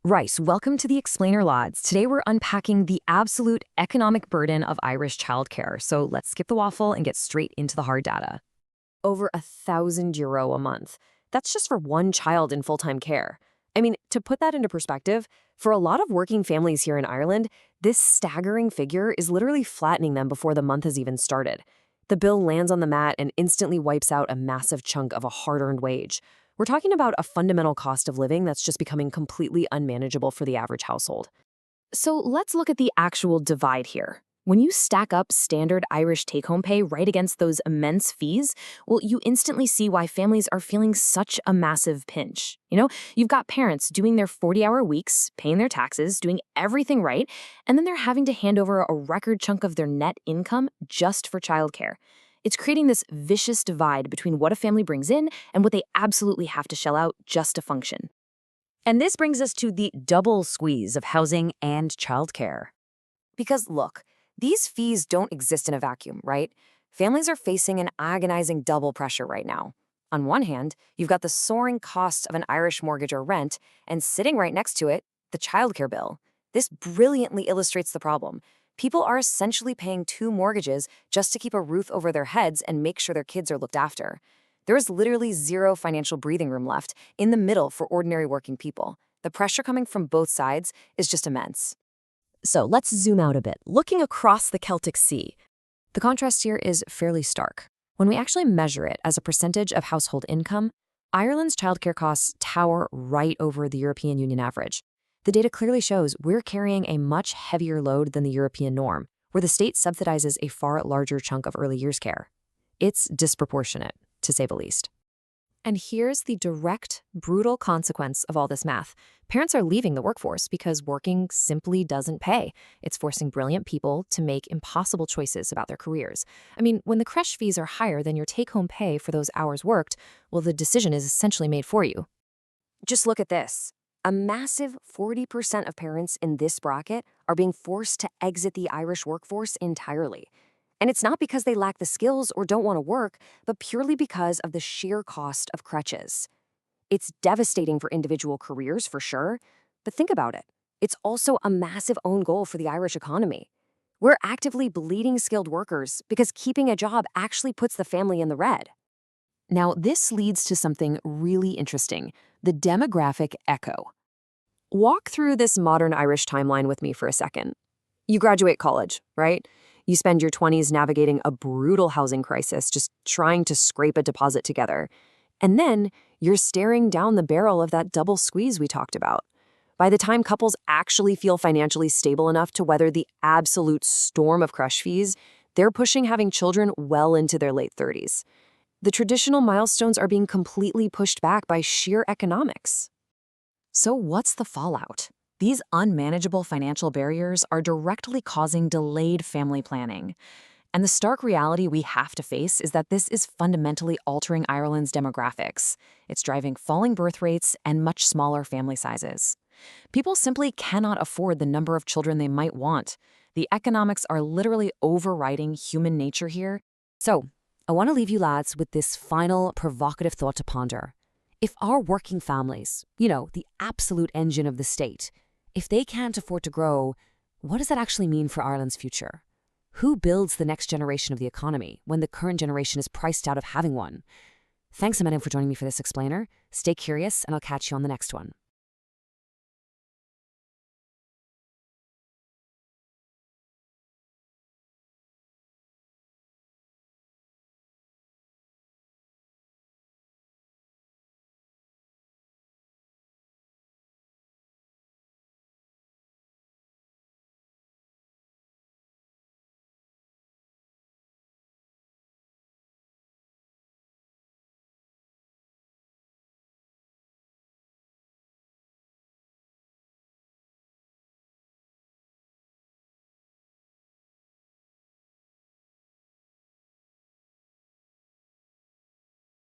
Right, welcome to the Explainer Lads. Today we're unpacking the absolute economic burden of Irish childcare. So let's skip the waffle and get straight into the hard data. Over €1,000 a month. That's just for one child in full-time care. I mean, to put that into perspective, for a lot of working families here in Ireland, this staggering figure is literally flattening them before the month has even started. The bill lands on the mat and instantly wipes out a massive chunk of a hard-earned wage. We're talking about a fundamental cost of living that's just becoming completely unmanageable for the average household. So let's look at the actual divide here. When you stack up standard Irish take-home pay right against those immense fees, well, you instantly see why families are feeling such a massive pinch. You've got parents doing their 40-hour weeks, paying their taxes, doing everything right, and then they're having to hand over a record chunk of their net income just for childcare. It's creating this vicious divide between what a family brings in and what they absolutely have to shell out just to function. And this brings us to the double squeeze of housing and childcare. Because look, these fees don't exist in a vacuum, right? Families are facing an agonizing double pressure right now. On one hand, you've got the soaring costs of an Irish mortgage or rent, and sitting right next to it, the childcare bill. This brilliantly illustrates the problem. People are essentially paying two mortgages just to keep a roof over their heads and make sure their kids are looked after. There is literally zero financial breathing room left in the middle for ordinary working people. The pressure coming from both sides is just immense. So let's zoom out a bit, looking across the Celtic Sea. The contrast here is fairly stark. When we actually measure it as a percentage of household income, Ireland's childcare costs tower right over the European Union average. The data clearly shows we're carrying a much heavier load than the European norm, where the state subsidizes a far larger chunk of early years care. It's disproportionate, to say the least. And here's the direct, brutal consequence of all this math. Parents are leaving the workforce because working simply doesn't pay. It's forcing brilliant people to make impossible choices about their careers. I mean, when the creche fees are higher than your take-home pay for those hours worked, well, the decision is essentially made for you. Just look at this. A massive 40% of parents in this bracket are being forced to exit the Irish workforce entirely. And it's not because they lack the skills or don't want to work, but purely because of the sheer cost of creches. It's devastating for individual careers, for sure, but think about it. It's also a massive own goal for the Irish economy. We're actively bleeding skilled workers because keeping a job actually puts the family in the red. Now, this leads to something really interesting, the demographic echo. Walk through this modern Irish timeline with me for a second. You graduate college, right? You spend your 20s navigating a brutal housing crisis, just trying to scrape a deposit together. And then you're staring down the barrel of that double squeeze we talked about. By the time couples actually feel financially stable enough to weather the absolute storm of creche fees, they're pushing having children well into their late 30s. The traditional milestones are being completely pushed back by sheer economics. So what's the fallout? These unmanageable financial barriers are directly causing delayed family planning. And the stark reality we have to face is that this is fundamentally altering Ireland's demographics. It's driving falling birth rates and much smaller family sizes. People simply cannot afford the number of children they might want. The economics are literally overriding human nature here. So, I want to leave you lads with this final provocative thought to ponder. If our working families, the absolute engine of the state, if they can't afford to grow, what does that actually mean for Ireland's future? Who builds the next generation of the economy when the current generation is priced out of having one? Thanks a million for joining me for this explainer. Stay curious, and I'll catch you on the next one.